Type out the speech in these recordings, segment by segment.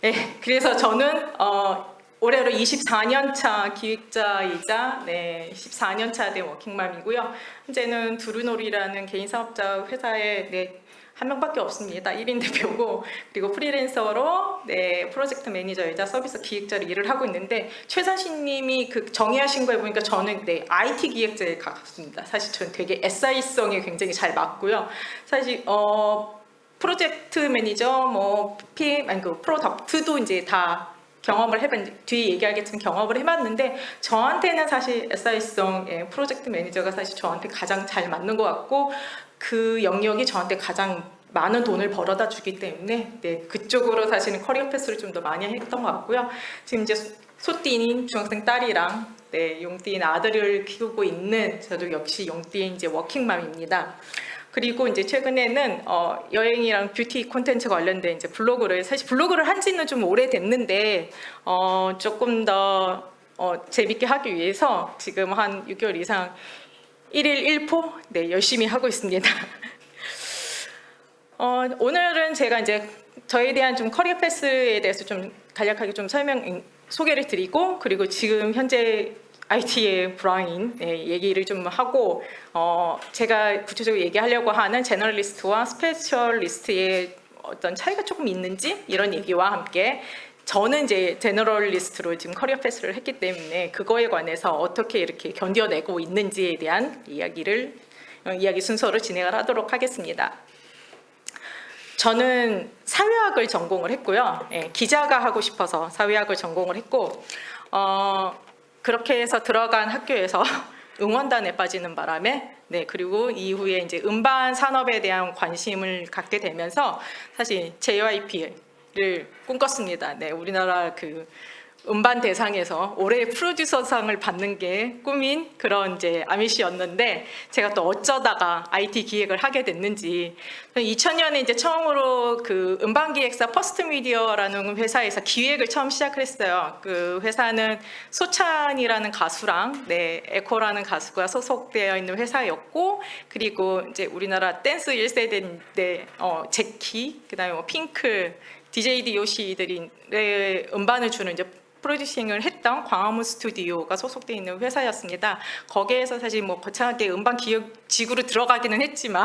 네, 그래서 저는 올해로 24년 차 기획자이자 14년 차 된 워킹맘이고요. 현재는 두루놀이라는 개인 사업자 회사에 한 명밖에 없습니다. 1인 대표고, 그리고 프리랜서로 프로젝트 매니저이자 서비스 기획자로 일을 하고 있는데, 최선신 님이 그 정의하신 거에 보니까 저는 IT 기획자에 가깝습니다. 사실 저는 되게 SI성에 굉장히 잘 맞고요. 사실 프로젝트 매니저, PM, 아니 그 프로덕트도 이제 다 경험을 뒤에 얘기하겠지만 경험을 해봤는데, 저한테는 사실 SI성 프로젝트 매니저가 사실 저한테 가장 잘 맞는 것 같고, 그 영역이 저한테 가장 많은 돈을 벌어다 주기 때문에 그쪽으로 사실은 커리어 패스를 좀 더 많이 했던 것 같고요. 지금 이제 소띠인 중학생 딸이랑 용띠인 아들을 키우고 있는 저도 역시 용띠인 이제 워킹맘입니다. 그리고 이제 최근에는 여행이랑 뷰티 콘텐츠 관련된 이제 사실 블로그를 한 지는 좀 오래됐는데 조금 더 재밌게 하기 위해서 지금 한 6개월 이상 1일 1포 열심히 하고 있습니다. 오늘은 제가 이제 저에 대한 좀 커리어 패스에 대해서 좀 간략하게 좀 소개를 드리고, 그리고 지금 현재 IT의 브라인 얘기를 좀 하고, 제가 구체적으로 얘기하려고 하는 제너럴리스트와 스페셜리스트의 어떤 차이가 조금 있는지 이런 얘기와 함께, 저는 이제 제너럴리스트로 지금 커리어 패스를 했기 때문에 그거에 관해서 어떻게 이렇게 견뎌내고 있는지에 대한 이야기 순서로 진행을 하도록 하겠습니다. 저는 사회학을 전공을 했고요. 기자가 하고 싶어서 사회학을 전공을 했고, 그렇게 해서 들어간 학교에서 응원단에 빠지는 바람에 그리고 이후에 이제 음반 산업에 대한 관심을 갖게 되면서 사실 JYP를 꿈꿨습니다. 우리나라 그 음반 대상에서 올해의 프로듀서상을 받는 게 꿈인 그런 이제 아미시였는데, 제가 또 어쩌다가 IT 기획을 하게 됐는지, 2000년에 이제 처음으로 그 음반 기획사 퍼스트 미디어라는 회사에서 기획을 처음 시작을 했어요. 그 회사는 소찬이라는 가수랑 에코라는 가수가 소속되어 있는 회사였고, 그리고 이제 우리나라 댄스 1세대인데 제키, 그다음에 핑클, DJ DOC들이 음반을 주는 이제 프로듀싱을 했던 광화문 스튜디오가 소속되어 있는 회사였습니다. 거기에서 사실 거창하게 음반 기획직으로 들어가기는 했지만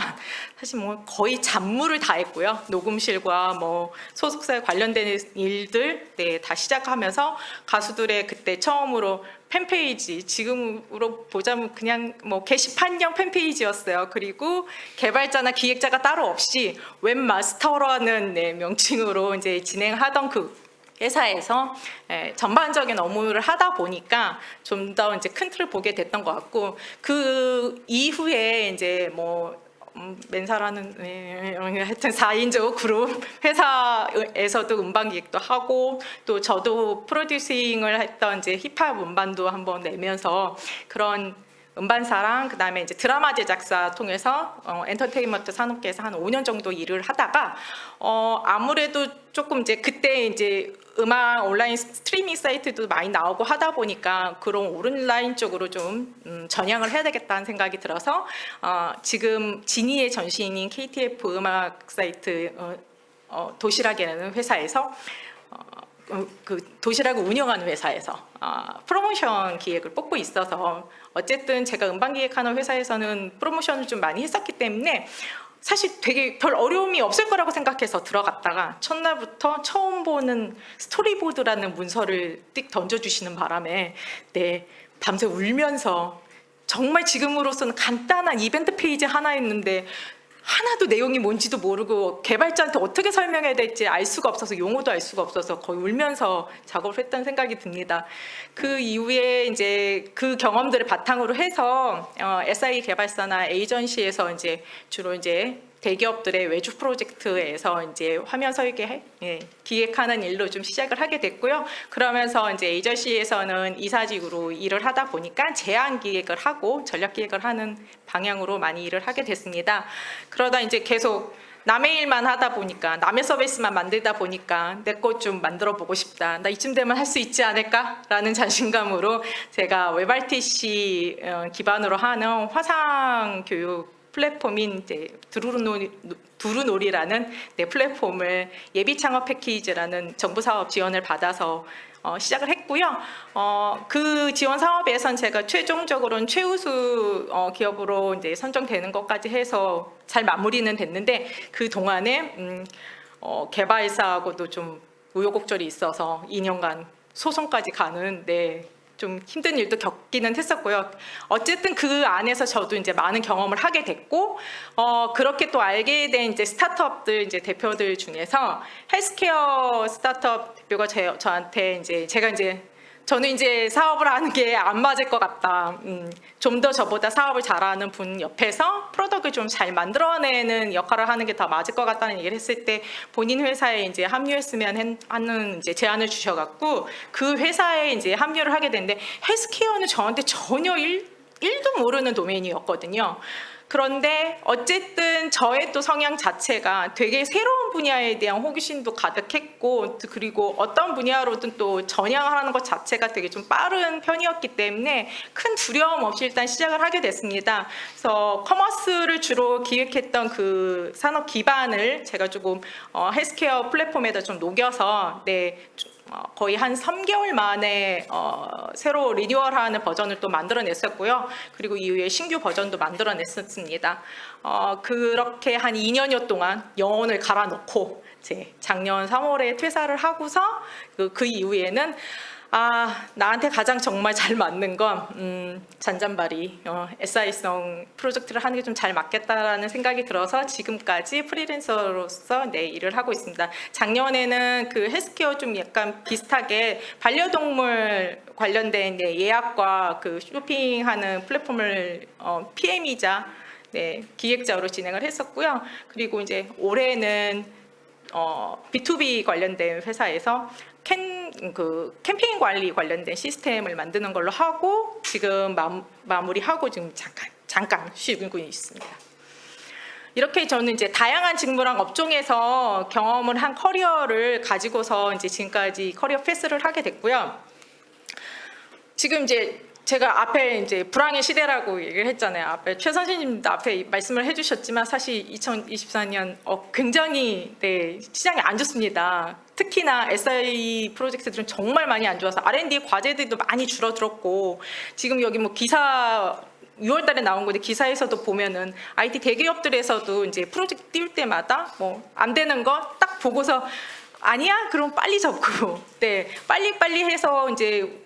사실 거의 잡무를 다 했고요. 녹음실과 소속사에 관련된 일들 다 시작하면서 가수들의 그때 처음으로 팬페이지, 지금으로 보자면 그냥 게시판형 팬페이지였어요. 그리고 개발자나 기획자가 따로 없이 웹마스터라는 명칭으로 이제 진행하던 그 회사에서 전반적인 업무를 하다 보니까 좀 더 이제 큰 틀을 보게 됐던 것 같고, 그 이후에 이제 맨사라는 하여튼 4인조 그룹 회사에서도 음반 기획도 하고, 또 저도 프로듀싱을 했던 이제 힙합 음반도 한번 내면서 그런 음반사랑 그다음에 이제 드라마 제작사 통해서 엔터테인먼트 산업계에서 한 5년 정도 일을 하다가 아무래도 조금 이제 그때 이제 음악 온라인 스트리밍 사이트도 많이 나오고 하다 보니까 그런 온라인 쪽으로 좀 전향을 해야 되겠다는 생각이 들어서 지금 지니의 전신인 KTF 음악 사이트 도시락이라는 회사에서 그 도시락을 운영하는 회사에서 프로모션 기획을 뽑고 있어서, 어쨌든 제가 음반 기획하는 회사에서는 프로모션을 좀 많이 했었기 때문에 사실 되게 별 어려움이 없을 거라고 생각해서 들어갔다가 첫날부터 처음 보는 스토리보드라는 문서를 띡 던져주시는 바람에 밤새 울면서, 정말 지금으로서는 간단한 이벤트 페이지 하나였는데 하나도 내용이 뭔지도 모르고 개발자한테 어떻게 설명해야 될지 알 수가 없어서, 용어도 알 수가 없어서 거의 울면서 작업을 했다는 생각이 듭니다. 그 이후에 이제 그 경험들을 바탕으로 해서 SI 개발사나 에이전시에서 이제 주로 이제 대기업들의 외주 프로젝트에서 이제 화면 설계 기획하는 일로 좀 시작을 하게 됐고요. 그러면서 이제 에이전시에서는 이사직으로 일을 하다 보니까 제안 기획을 하고 전략 기획을 하는 방향으로 많이 일을 하게 됐습니다. 그러다 이제 계속 남의 일만 하다 보니까, 남의 서비스만 만들다 보니까 내 것 좀 만들어 보고 싶다, 나 이쯤 되면 할 수 있지 않을까라는 자신감으로 제가 웹RTC 기반으로 하는 화상 교육 플랫폼인 이제 두루놀이라는 네, 플랫폼을 예비 창업 패키지라는 정부 사업 지원을 받아서 시작을 했고요. 그 지원 사업에선 제가 최종적으로는 최우수 기업으로 이제 선정되는 것까지 해서 잘 마무리는 됐는데 그 동안에 개발사하고도 좀 우여곡절이 있어서 2년간 소송까지 가는 네, 좀 힘든 일도 겪기는 했었고요. 어쨌든 그 안에서 저도 이제 많은 경험을 하게 됐고, 그렇게 또 알게 된 이제 스타트업들 이제 대표들 중에서 헬스케어 스타트업 대표가 저한테 이제 저는 이제 사업을 하는 게 안 맞을 것 같다. 좀 더 저보다 사업을 잘하는 분 옆에서 프로덕트를 좀 잘 만들어내는 역할을 하는 게 더 맞을 것 같다는 얘기를 했을 때 본인 회사에 이제 합류했으면 하는 이제 제안을 주셔갖고 그 회사에 이제 합류를 하게 됐는데 헬스케어는 저한테 전혀 1도 모르는 도메인이었거든요. 그런데 어쨌든 저의 또 성향 자체가 되게 새로운 분야에 대한 호기심도 가득했고 그리고 어떤 분야로든 또 전향을 하는 것 자체가 되게 좀 빠른 편이었기 때문에 큰 두려움 없이 일단 시작을 하게 됐습니다. 그래서 커머스를 주로 기획했던 그 산업 기반을 제가 조금 헬스케어 플랫폼에다 좀 녹여서 네, 거의 한 3개월 만에 새로 리뉴얼하는 버전을 또 만들어냈었고요. 그리고 이후에 신규 버전도 만들어냈었습니다. 그렇게 한 2년여 동안 영혼을 갈아넣고 제 작년 3월에 퇴사를 하고서 그 이후에는 나한테 가장 정말 잘 맞는 건 잔잔바리 SI성 프로젝트를 하는 게 좀 잘 맞겠다라는 생각이 들어서 지금까지 프리랜서로서 네, 일을 하고 있습니다. 작년에는 그 헬스케어 좀 약간 비슷하게 반려동물 관련된 네, 예약과 그 쇼핑하는 플랫폼을 PM이자 네, 기획자로 진행을 했었고요. 그리고 이제 올해는 B2B 관련된 회사에서 캠페인 관리 관련된 시스템을 만드는 걸로 하고 지금 마무리하고 지금 잠깐 쉬고 있습니다. 이렇게 저는 이제 다양한 직무랑 업종에서 경험을 한 커리어를 가지고서 이제 지금까지 커리어 패스를 하게 됐고요. 지금 이제 제가 앞에 이제 불황의 시대라고 얘기를 했잖아요. 앞에 최 선생님도 앞에 말씀을 해주셨지만 사실 2024년 굉장히 네, 시장이 안 좋습니다. 특히나 SI 프로젝트들은 정말 많이 안 좋아서 R&D 과제들도 많이 줄어들었고 지금 여기 뭐 기사 6월 달에 나온 건데 기사에서도 보면은 IT 대기업들에서도 이제 프로젝트 띄울 때마다 뭐 안 되는 거 딱 보고서 아니야? 그럼 빨리 접고 네, 빨리 해서 이제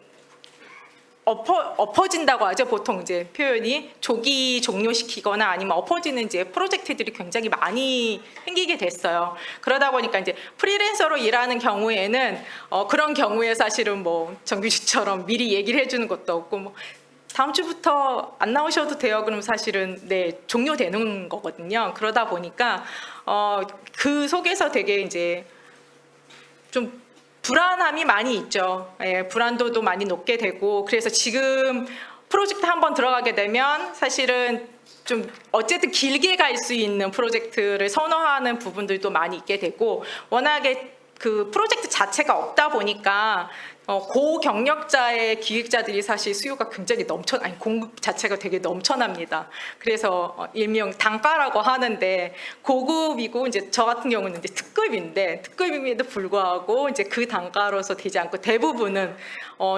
엎어진다고 하죠. 보통 이제 표현이 조기 종료시키거나 아니면 엎어지는 이제 프로젝트들이 굉장히 많이 생기게 됐어요. 그러다 보니까 이제 프리랜서로 일하는 경우에는 그런 경우에 사실은 뭐 정규직처럼 미리 얘기를 해주는 것도 없고 뭐 다음 주부터 안 나오셔도 돼요. 그럼 사실은 네, 종료되는 거거든요. 그러다 보니까 그 속에서 되게 이제 좀 불안함이 많이 있죠. 예, 불안도도 많이 높게 되고 그래서 지금 프로젝트 한번 들어가게 되면 사실은 좀 어쨌든 길게 갈 수 있는 프로젝트를 선호하는 부분들도 많이 있게 되고 워낙에 그 프로젝트 자체가 없다 보니까 고경력자의 기획자들이 사실 수요가 굉장히 공급 자체가 되게 넘쳐납니다. 그래서 일명 단가라고 하는데 고급이고 이제 저 같은 경우는 이제 특급임에도 불구하고 이제 그 단가로서 되지 않고 대부분은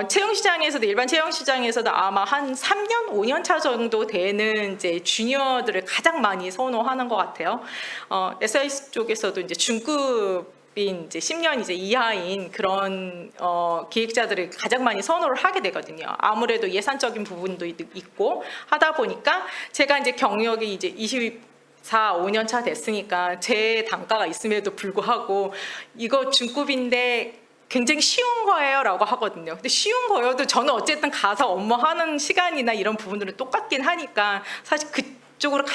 채용 시장에서도 일반 채용 시장에서도 아마 한 3년, 5년 차 정도 되는 이제 주니어들을 가장 많이 선호하는 것 같아요. SI 쪽에서도 이제 중급 이제 10년 이제 이하인 그런 기획자들을 가장 많이 선호를 하게 되거든요. 아무래도 예산적인 부분도 있고 하다 보니까 제가 이제 경력이 이제 5년 차 됐으니까 제 단가가 있음에도 불구하고 이거 중급인데 굉장히 쉬운 거예요 라고 하거든요. 근데 쉬운 거여도 저는 어쨌든 가서 업무하는 시간이나 이런 부분들은 똑같긴 하니까 사실 그쪽으로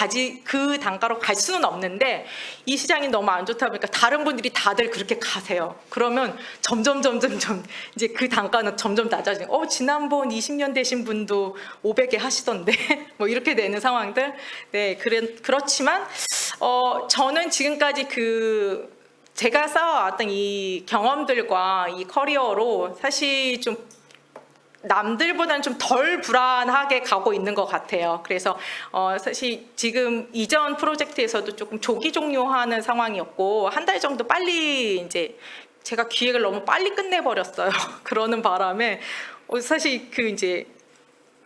그 단가로 갈 수는 없는데 이 시장이 너무 안 좋다 보니까 다른 분들이 다들 그렇게 가세요. 그러면 점점 이제 그 단가는 점점 낮아지고 지난번 20년 되신 분도 500에 하시던데 뭐 이렇게 되는 상황들. 네, 그렇지만 저는 지금까지 제가 쌓아왔던 이 경험들과 이 커리어로 사실 좀 남들보다는 좀 덜 불안하게 가고 있는 것 같아요. 그래서 사실 지금 이전 프로젝트에서도 조금 조기 종료하는 상황이었고 한 달 정도 빨리 이제 제가 기획을 너무 빨리 끝내버렸어요. 그러는 바람에 사실 그 이제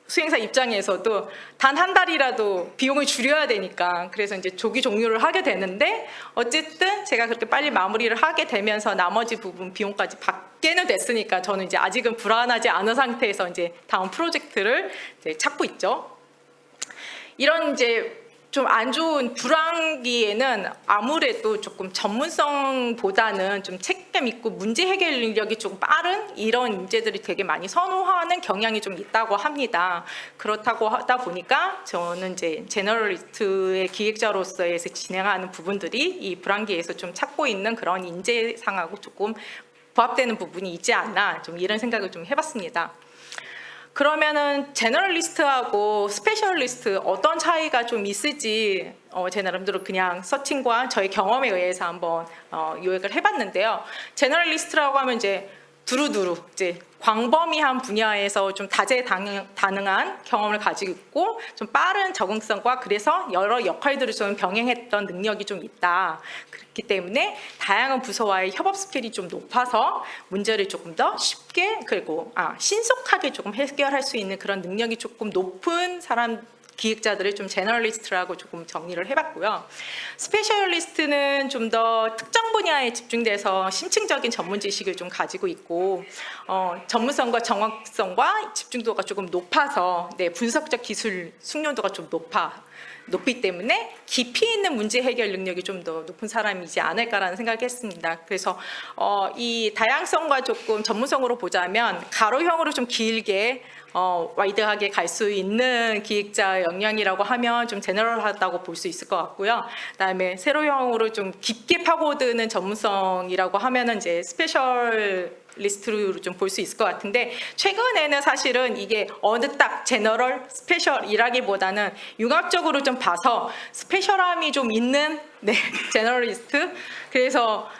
수행사 입장에서도 단 한 달이라도 비용을 줄여야 되니까 그래서 이제 조기 종료를 하게 되는데 어쨌든 제가 그렇게 빨리 마무리를 하게 되면서 나머지 부분 비용까지 받게는 됐으니까 저는 이제 아직은 불안하지 않은 상태에서 이제 다음 프로젝트를 이제 찾고 있죠. 이런 이제 좀 안 좋은 불황기에는 아무래도 조금 전문성보다는 좀 책임 있고 문제 해결 능력이 좀 빠른 이런 인재들이 되게 많이 선호하는 경향이 좀 있다고 합니다. 그렇다고 하다 보니까 저는 이제 제너럴리스트의 기획자로서의 진행하는 부분들이 이 불황기에서 좀 찾고 있는 그런 인재상하고 조금 부합되는 부분이 있지 않나 좀 이런 생각을 좀 해봤습니다. 그러면은 제너럴리스트하고 스페셜리스트 어떤 차이가 좀 있을지 제 나름대로 그냥 서칭과 저의 경험에 의해서 한번 요약을 해봤는데요. 제너럴리스트라고 하면 이제 두루두루 이제 광범위한 분야에서 좀 다재다능한 경험을 가지고 있고 좀 빠른 적응성과 그래서 여러 역할들을 좀 병행했던 능력이 좀 있다. 그렇기 때문에 다양한 부서와의 협업 스킬이 좀 높아서 문제를 조금 더 쉽게 그리고 신속하게 조금 해결할 수 있는 그런 능력이 조금 높은 사람 기획자들을 좀 제너럴리스트라고 조금 정리를 해봤고요. 스페셜리스트는 좀 더 특정 분야에 집중돼서 심층적인 전문 지식을 좀 가지고 있고 전문성과 정확성과 집중도가 조금 높아서 분석적 기술 숙련도가 좀 높기 때문에 깊이 있는 문제 해결 능력이 좀 더 높은 사람이지 않을까라는 생각을 했습니다. 그래서 이 다양성과 조금 전문성으로 보자면 가로형으로 좀 길게 와이드하게 갈 수 있는 기획자 역량이라고 하면 좀 제너럴하다고 볼 수 있을 것 같고요. 그다음에 세로형으로 좀 깊게 파고드는 전문성이라고 하면은 이제 스페셜리스트로 좀 볼 수 있을 것 같은데 최근에는 사실은 이게 어느 딱 제너럴, 스페셜이라기보다는 융합적으로 좀 봐서 스페셜함이 좀 있는 제너럴리스트 그래서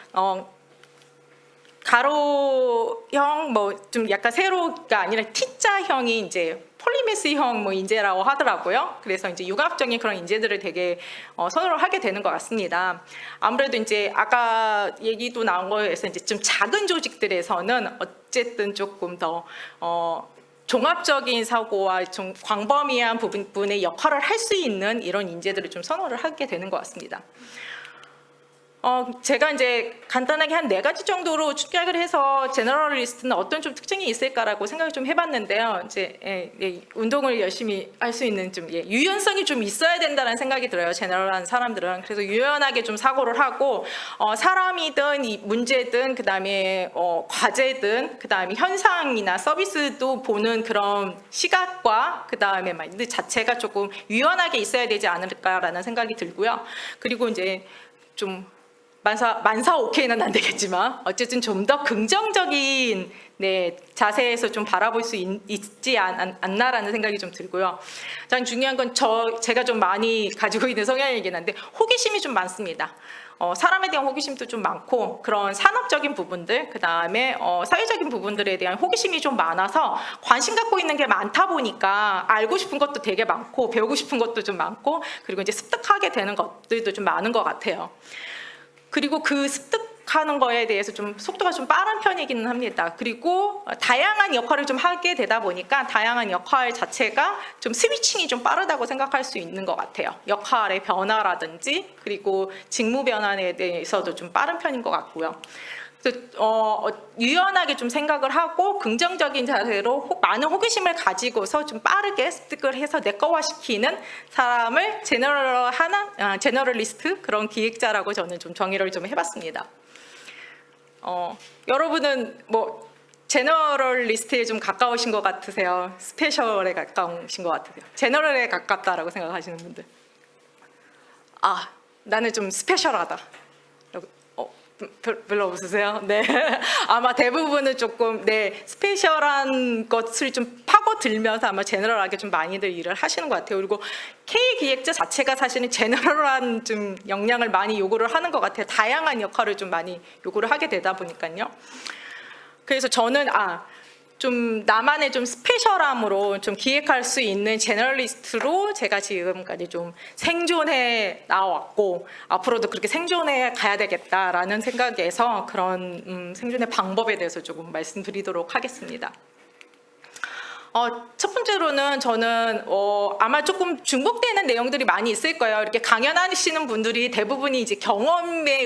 가로형 뭐 좀 약간 세로가 아니라 T자형이 이제 폴리메스형 뭐 인재라고 하더라고요. 그래서 이제 융합적인 그런 인재들을 되게 선호를 하게 되는 것 같습니다. 아무래도 이제 아까 얘기도 나온 거에서 이제 좀 작은 조직들에서는 어쨌든 조금 더 종합적인 사고와 좀 광범위한 부분의 역할을 할 수 있는 이런 인재들을 좀 선호를 하게 되는 것 같습니다. 제가 이제 간단하게 한 4가지 정도로 축약을 해서 제너럴리스트는 어떤 좀 특징이 있을까라고 생각을 좀 해봤는데요. 이제 운동을 열심히 할 수 있는 좀 유연성이 좀 있어야 된다는 생각이 들어요. 제너럴한 사람들은 그래서 유연하게 좀 사고를 하고 사람이든 이 문제든 그다음에 과제든 그다음에 현상이나 서비스도 보는 그런 시각과 그다음에 마인드 자체가 조금 유연하게 있어야 되지 않을까라는 생각이 들고요. 그리고 이제 좀 만사 오케이는 안 되겠지만 어쨌든 좀 더 긍정적인 자세에서 좀 바라볼 수 있지 않나라는 생각이 좀 들고요. 가장 중요한 건 제가 좀 많이 가지고 있는 성향이긴 한데 호기심이 좀 많습니다. 사람에 대한 호기심도 좀 많고 그런 산업적인 부분들 그다음에 사회적인 부분들에 대한 호기심이 좀 많아서 관심 갖고 있는 게 많다 보니까 알고 싶은 것도 되게 많고 배우고 싶은 것도 좀 많고 그리고 이제 습득하게 되는 것들도 좀 많은 것 같아요. 그리고 그 습득하는 거에 대해서 좀 속도가 좀 빠른 편이기는 합니다. 그리고 다양한 역할을 좀 하게 되다 보니까 다양한 역할 자체가 좀 스위칭이 좀 빠르다고 생각할 수 있는 것 같아요. 역할의 변화라든지 그리고 직무 변화에 대해서도 좀 빠른 편인 것 같고요. 유연하게 좀 생각을 하고 긍정적인 자세로 많은 호기심을 가지고서 좀 빠르게 습득을 해서 내꺼화시키는 사람을 제너럴리스트 그런 기획자라고 저는 좀 정의를 좀 해봤습니다. 여러분은 뭐 제너럴리스트에 좀 가까우신 것 같으세요? 스페셜에 가까우신 것 같으세요? 제너럴에 가깝다라고 생각하시는 분들? 나는 좀 스페셜하다. 별로 없으세요? 네. 아마 대부분은 조금 스페셜한 것을 좀 파고들면서 아마 제너럴하게 좀 많이들 일을 하시는 것 같아요. 그리고 K 기획자 자체가 사실은 제너럴한 좀 역량을 많이 요구를 하는 것 같아요. 다양한 역할을 좀 많이 요구를 하게 되다 보니까요. 그래서 저는 좀 나만의 좀 스페셜함으로 좀 기획할 수 있는 제너럴리스트로 제가 지금까지 좀 생존해 나왔고 앞으로도 그렇게 생존해 가야 되겠다라는 생각에서 그런 생존의 방법에 대해서 조금 말씀드리도록 하겠습니다. 첫 번째로는 저는 아마 조금 중복되는 내용들이 많이 있을 거예요. 이렇게 강연하시는 분들이 대부분이 이제 경험에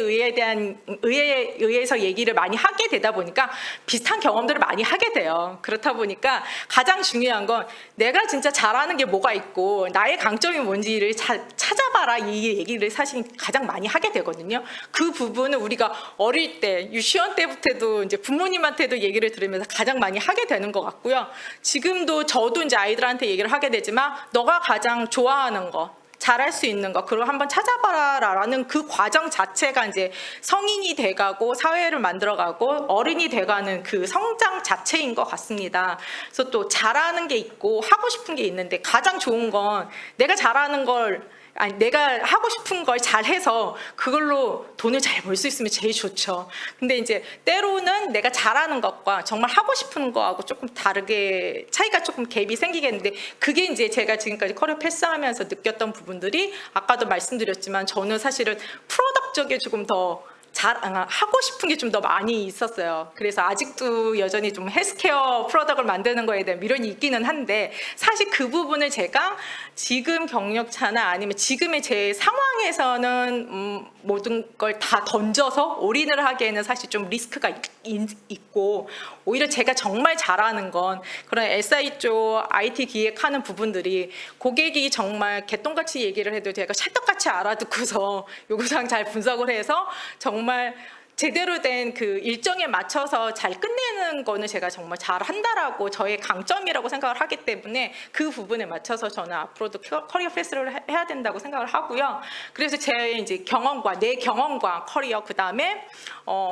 의해서 얘기를 많이 하게 되다 보니까 비슷한 경험들을 많이 하게 돼요. 그렇다 보니까 가장 중요한 건 내가 진짜 잘하는 게 뭐가 있고 나의 강점이 뭔지를 찾아봐라, 이 얘기를 사실 가장 많이 하게 되거든요. 그 부분은 우리가 어릴 때 유치원 때부터도 이제 부모님한테도 얘기를 들으면서 가장 많이 하게 되는 것 같고요. 지금도 저도 이제 아이들한테 얘기를 하게 되지만 너가 가장 좋아하는 거, 잘할 수 있는 거, 그걸 한번 찾아봐라라는 그 과정 자체가 이제 성인이 돼가고 사회를 만들어가고 어른이 돼가는 그 성장 자체인 것 같습니다. 그래서 또 잘하는 게 있고 하고 싶은 게 있는데 가장 좋은 건 내가 잘하는 걸 내가 하고 싶은 걸 잘해서 그걸로 돈을 잘 벌 수 있으면 제일 좋죠. 근데 이제 때로는 내가 잘하는 것과 정말 하고 싶은 거하고 조금 다르게 차이가 조금 갭이 생기겠는데 그게 이제 제가 지금까지 커리어 패스하면서 느꼈던 부분들이 아까도 말씀드렸지만 저는 사실은 프로덕트 쪽에 조금 더 하고 싶은 게 좀 더 많이 있었어요. 그래서 아직도 여전히 좀 헬스케어 프로덕트를 만드는 거에 대한 미련이 있기는 한데 사실 그 부분을 제가 지금 경력차나 아니면 지금의 제 상황에서는 모든 걸 다 던져서 올인을 하기에는 사실 좀 리스크가 있고 오히려 제가 정말 잘하는 건 그런 SI 쪽 IT 기획하는 부분들이 고객이 정말 개똥같이 얘기를 해도 제가 찰떡같이 알아듣고서 요구사항 잘 분석을 해서 정말 제대로 된 그 일정에 맞춰서 잘 끝내는 거는 제가 정말 잘한다라고 저의 강점이라고 생각을 하기 때문에 그 부분에 맞춰서 저는 앞으로도 커리어 패스를 해야 된다고 생각을 하고요. 그래서 제 이제 경험과 내 경험과 커리어 그다음에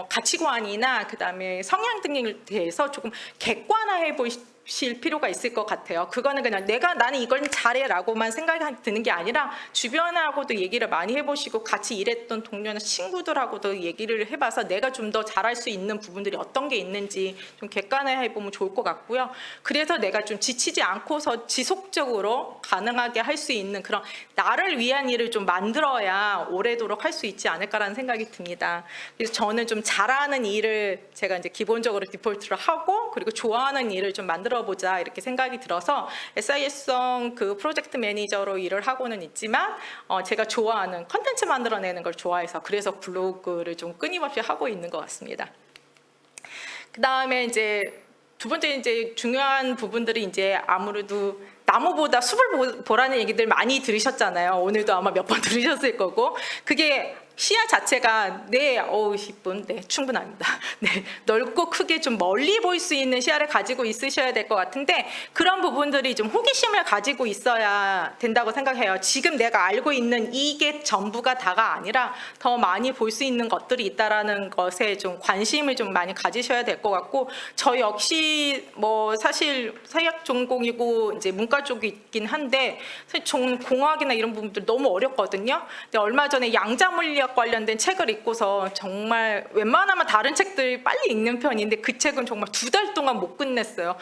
가치관이나 그다음에 성향 등에 대해서 조금 객관화해 보실 필요가 있을 것 같아요. 그거는 그냥 나는 이걸 잘해라고만 생각이 드는 게 아니라 주변하고도 얘기를 많이 해보시고 같이 일했던 동료나 친구들하고도 얘기를 해봐서 내가 좀 더 잘할 수 있는 부분들이 어떤 게 있는지 좀 객관화해 보면 좋을 것 같고요. 그래서 내가 좀 지치지 않고서 지속적으로 가능하게 할 수 있는 그런 나를 위한 일을 좀 만들어야 오래도록 할 수 있지 않을까라는 생각이 듭니다. 그래서 저는 좀 잘하는 일을 제가 이제 기본적으로 디폴트를 하고 그리고 좋아하는 일을 좀 만들어 보자 이렇게 생각이 들어서 SIS성 그 프로젝트 매니저로 일을 하고는 있지만 제가 좋아하는 컨텐츠 만들어내는 걸 좋아해서 그래서 블로그를 좀 끊임없이 하고 있는 것 같습니다. 그 다음에 이제 두 번째 이제 중요한 부분들이 이제 아무래도 나무보다 숲을 보라는 얘기들 많이 들으셨잖아요. 오늘도 아마 몇 번 들으셨을 거고 그게 시야 자체가 10분 충분합니다. 넓고 크게 좀 멀리 볼 수 있는 시야를 가지고 있으셔야 될 것 같은데 그런 부분들이 좀 호기심을 가지고 있어야 된다고 생각해요. 지금 내가 알고 있는 이게 전부가 다가 아니라 더 많이 볼 수 있는 것들이 있다라는 것에 좀 관심을 좀 많이 가지셔야 될 것 같고 저 역시 뭐 사실 사회학 전공이고 이제 문과 쪽이 있긴 한데 사실 공학이나 이런 부분들 너무 어렵거든요. 근데 얼마 전에 양자물리학 관련된 책을 읽고서 정말 웬만하면 다른 책들 빨리 읽는 편인데 그 책은 정말 2달 동안 못 끝냈어요.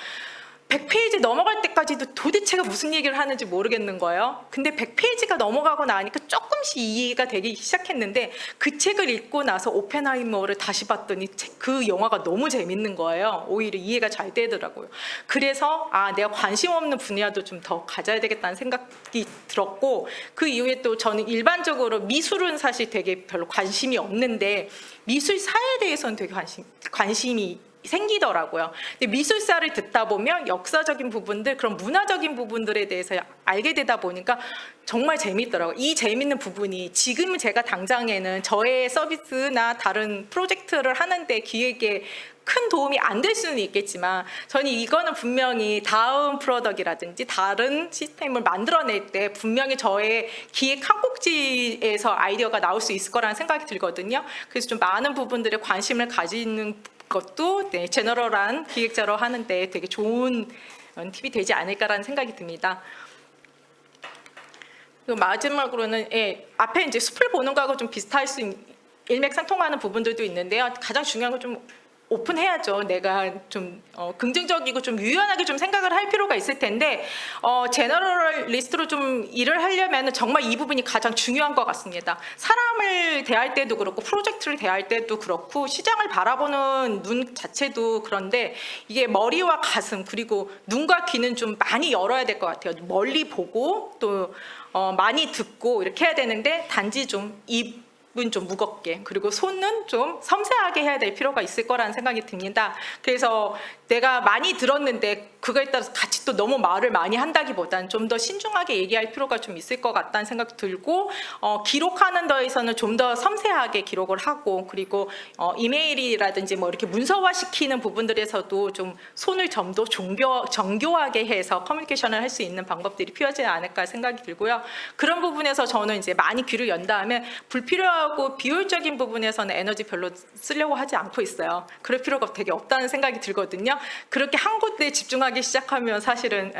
100페이지 넘어갈 때까지도 도대체가 무슨 얘기를 하는지 모르겠는 거예요. 근데 100페이지가 넘어가고 나니까 조금씩 이해가 되기 시작했는데 그 책을 읽고 나서 오펜하이머를 다시 봤더니 그 영화가 너무 재밌는 거예요. 오히려 이해가 잘 되더라고요. 그래서 내가 관심 없는 분야도 좀 더 가져야 되겠다는 생각이 들었고 그 이후에 또 저는 일반적으로 미술은 사실 되게 별로 관심이 없는데 미술사에 대해서는 되게 관심이 생기더라고요. 근데 미술사를 듣다 보면 역사적인 부분들, 그런 문화적인 부분들에 대해서 알게 되다 보니까 정말 재밌더라고요. 이 재밌는 부분이 지금 제가 당장에는 저의 서비스나 다른 프로젝트를 하는데 기획에 큰 도움이 안 될 수는 있겠지만 저는 이거는 분명히 다음 프로덕트라든지 다른 시스템을 만들어낼 때 분명히 저의 기획 한 꼭지에서 아이디어가 나올 수 있을 거라는 생각이 들거든요. 그래서 좀 많은 부분들에 관심을 가지는 것도 제너럴한 기획자로 하는데 되게 좋은 팁이 되지 않을까라는 생각이 듭니다. 그리고 마지막으로는 앞에 이제 숲을 보는 거하고 좀 비슷할 수 일맥상통하는 부분들도 있는데요. 가장 중요한 건 좀 오픈해야죠. 내가 좀 긍정적이고 좀 유연하게 좀 생각을 할 필요가 있을 텐데 제너럴리스트로 좀 일을 하려면 정말 이 부분이 가장 중요한 것 같습니다. 사람을 대할 때도 그렇고 프로젝트를 대할 때도 그렇고 시장을 바라보는 눈 자체도 그런데 이게 머리와 가슴 그리고 눈과 귀는 좀 많이 열어야 될 것 같아요. 멀리 보고 또 많이 듣고 이렇게 해야 되는데 단지 좀 입은 좀 무겁게 그리고 손은 좀 섬세하게 해야 될 필요가 있을 거라는 생각이 듭니다. 그래서 내가 많이 들었는데 그거에 따라서 같이 또 너무 말을 많이 한다기보다는 좀 더 신중하게 얘기할 필요가 좀 있을 것 같다는 생각이 들고 기록하는 데에서는 좀 더 섬세하게 기록을 하고 그리고 이메일이라든지 뭐 이렇게 문서화시키는 부분들에서도 좀 손을 좀 더 정교하게 해서 커뮤니케이션을 할 수 있는 방법들이 필요하지 않을까 생각이 들고요. 그런 부분에서 저는 이제 많이 귀를 연 다음에 불필요하고 비효율적인 부분에서는 에너지 별로 쓰려고 하지 않고 있어요. 그럴 필요가 되게 없다는 생각이 들거든요. 그렇게 한 곳에 집중하기 시작하면 사실은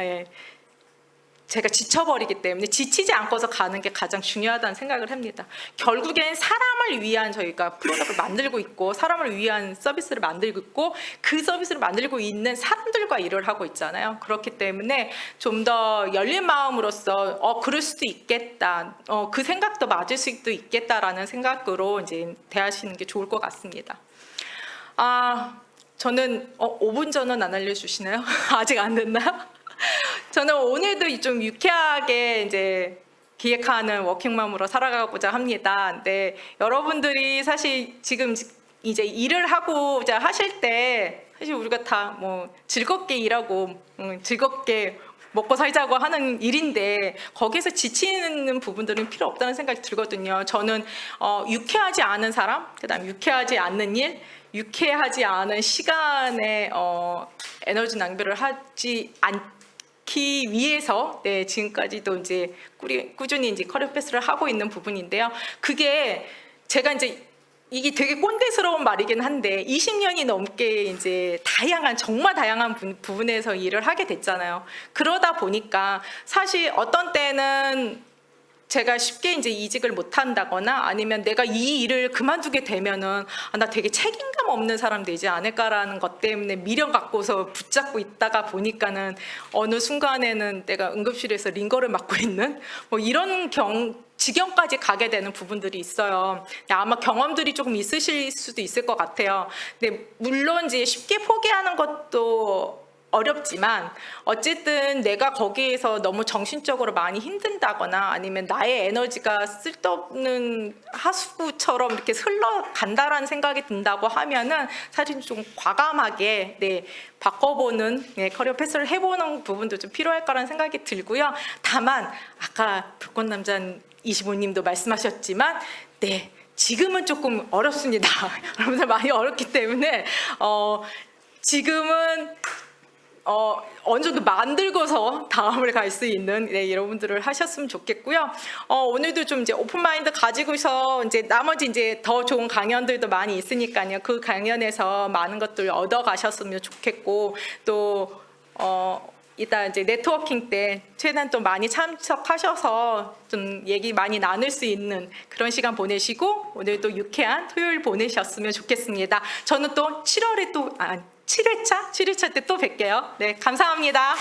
제가 지쳐버리기 때문에 지치지 않고서 가는 게 가장 중요하다는 생각을 합니다. 결국엔 사람을 위한 저희가 프로덕트를 만들고 있고 사람을 위한 서비스를 만들고 있고 그 서비스를 만들고 있는 사람들과 일을 하고 있잖아요. 그렇기 때문에 좀 더 열린 마음으로써 그럴 수도 있겠다. 그 생각도 맞을 수도 있겠다라는 생각으로 이제 대하시는 게 좋을 것 같습니다. 저는 5분 전은 안 알려주시나요? 아직 안 됐나요? 저는 오늘도 좀 유쾌하게 이제 기획하는 워킹맘으로 살아가고자 합니다. 네, 여러분들이 사실 지금 이제 일을 하고자 하실 때 사실 우리가 다 뭐 즐겁게 일하고 즐겁게 먹고 살자고 하는 일인데 거기서 지치는 부분들은 필요 없다는 생각이 들거든요. 저는 유쾌하지 않은 사람, 그다음 유쾌하지 않는 일, 유쾌하지 않은 시간에 에너지 낭비를 하지 않기 위해서 지금까지도 이제 꾸준히 이제 커리어 패스를 하고 있는 부분인데요. 그게 제가 이제 이게 되게 꼰대스러운 말이긴 한데 20년이 넘게 이제 정말 다양한 부분에서 일을 하게 됐잖아요. 그러다 보니까 사실 어떤 때는 제가 쉽게 이제 이직을 못 한다거나 아니면 내가 이 일을 그만두게 되면은 나 되게 책임감 없는 사람 되지 않을까라는 것 때문에 미련 갖고서 붙잡고 있다가 보니까는 어느 순간에는 내가 응급실에서 링거를 맡고 있는 뭐 이런 지경까지 가게 되는 부분들이 있어요. 아마 경험들이 조금 있으실 수도 있을 것 같아요. 근데 물론 이제 쉽게 포기하는 것도 어렵지만 어쨌든 내가 거기에서 너무 정신적으로 많이 힘든다거나 아니면 나의 에너지가 쓸데없는 하수구처럼 이렇게 흘러간다라는 생각이 든다고 하면은 사실 좀 과감하게 바꿔보는 커리어 패스를 해보는 부분도 좀 필요할 거라는 생각이 들고요. 다만 아까 불꽃남자 25님도 말씀하셨지만 지금은 조금 어렵습니다. 여러분들 많이 어렵기 때문에 지금은 어느 정도 만들고서 다음을 갈 수 있는 여러분들을 하셨으면 좋겠고요. 오늘도 좀 이제 오픈 마인드 가지고서 이제 나머지 이제 더 좋은 강연들도 많이 있으니까요. 그 강연에서 많은 것들 얻어 가셨으면 좋겠고 또 이따 이제 네트워킹 때 최대한 또 많이 참석하셔서 좀 얘기 많이 나눌 수 있는 그런 시간 보내시고 오늘도 유쾌한 토요일 보내셨으면 좋겠습니다. 저는 또 7월에 또 7회차 때 또 뵐게요. 네, 감사합니다.